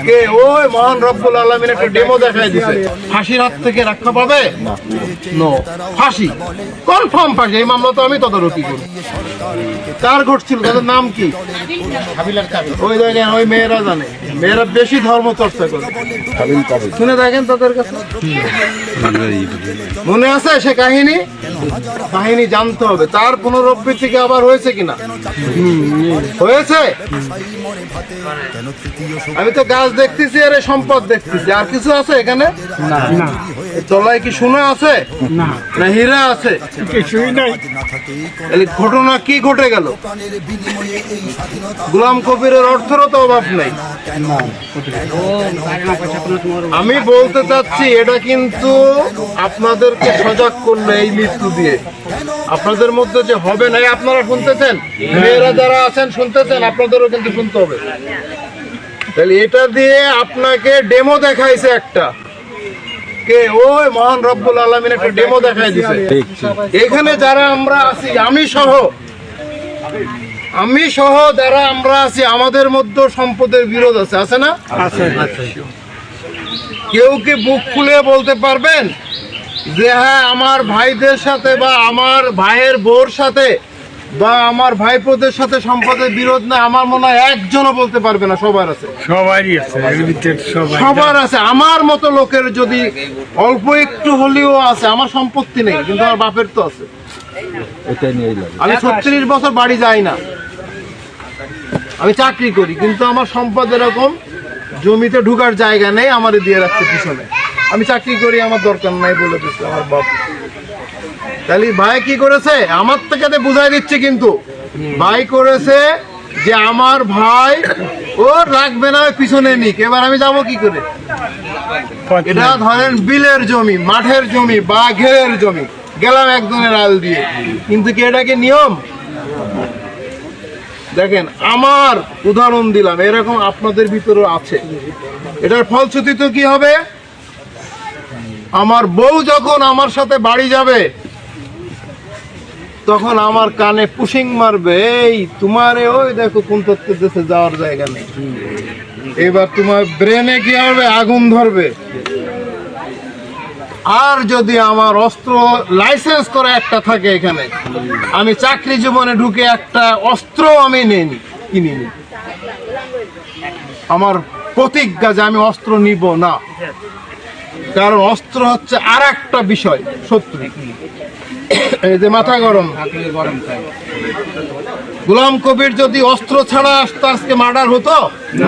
কে ওই মহান রব্বুল আলামিন একটা ডেমো দেখায় দিছে, ফাঁসির হাত থেকে রক্ষা পাবে? নো, ফাঁসি কনফার্ম ফাঁসি। এই মামলা তো আমি তদারকি করি। কার ঘটছিল, তাদের নাম কি? ওই দেখেন, ওই মেয়েরা জানে, মেয়েরা বেশি ধর্ম চর্চা করে। শুনে দেখেন তাদের কাছে মনে আছে সে কাহিনী? কাহিনী জানতে হবে, তার পুনরাবৃত্তি আবার হয়েছে কিনা। হয়েছে। আমি তো গাছ দেখতেছি আর সম্পদ দেখতেছি, আর কিছু আছে এখানে? না। তলায় কি সোনা আছে? না। হীরা আছে? কিছুই নাই। ঘটনা কি ঘটে গেল? গোলাম কবিরের অর্থেরও তো অভাব নেই। আমি বলতে চাচ্ছি, এটা কিন্তু আপনাদেরকে সজাগ করলে এই মৃত্যু দিয়ে আপনাদের মধ্যে যে হবে না, আপনারা শুনতেছেন, মেয়েরা যারা আছেন শুনতেছেন, আপনাদেরও কিন্তু শুনতে হবে। তাহলে এটা দিয়ে আপনাকে ডেমো দেখাইছে একটা, কে ওই মহান রব্বুল আলামিন একটা ডেমো দেখাই দিছে। এখানে যারা আমরা আছি, আমি সহ যারা আমরা আছি, আমাদের মধ্যে সম্পদের বিরোধ আছে, আছে না? কেউ কি বুক খুলে বলতে পারবেন যে হ্যাঁ আমার ভাইদের সাথে বা আমার ভাইয়ের বউর সাথে বা আমার ভাইপোদের সাথে সম্পদের বিরোধ না? আমার মনে হয় একজনও বলতে পারবে না। সবার আছে, সবার আছে। আমার মতো লোকের যদি অল্প একটু হলেও আছে, আমার সম্পত্তি নেই কিন্তু আমার বাপের তো আছে। আমি 36 বছর বাড়ি যাই না, আমি চাকরি করি, কিন্তু আমার সম্পদ এরকম জমিতে ঢুকার জায়গা নেই, আমারে দিয়ে রাখছে পিছনে। আমি চাকরি করি, আমার দরকার নাই বলে দিচ্ছে আমার বাপ। তাহলে ভাই কি করেছে? আমার থেকে বুঝাই দিচ্ছে, কিন্তু ভাই করেছে যে আমার ভাই ওর রাখবে না, পিছনে নিক। এবার আমি যাবো কি করে? এটা ধরেন বিলের জমি, মাঠের জমি বা ঘেরের জমি, গেলাম একজনের আল দিয়ে, কিন্তু কি এটা কি নিয়ম? দেখেন, আমার উদাহরণ দিলাম, এরকম আপনাদের ভিতরেও আছে। এটার ফলশ্রুতিতে কি হবে? আমার বউ যখন আমার সাথে বাড়ি যাবে, তখন আমার কানে পুশিং মারবে, এই তোমারে ওই দেখো কোন তত্ত্বের দেশে যাওয়ার জায়গা নেই। এবার তোমার ব্রেনে কি হবে? আগুন ধরবে। আর যদি আমার অস্ত্র লাইসেন্স করা একটা থাকে এখানে, আমি চাকরি জীবনে ঢুকে একটা অস্ত্র আমি কিনিনি, আমার প্রতিজ্ঞা যে আমি অস্ত্র নিব না। কারণ অস্ত্র হচ্ছে আর একটা বিষয়, শত্রু। এই যে মাথা গরম, গোলাম কবির যদি অস্ত্র ছাড়া আসতো, আজকে মার্ডার হতো না।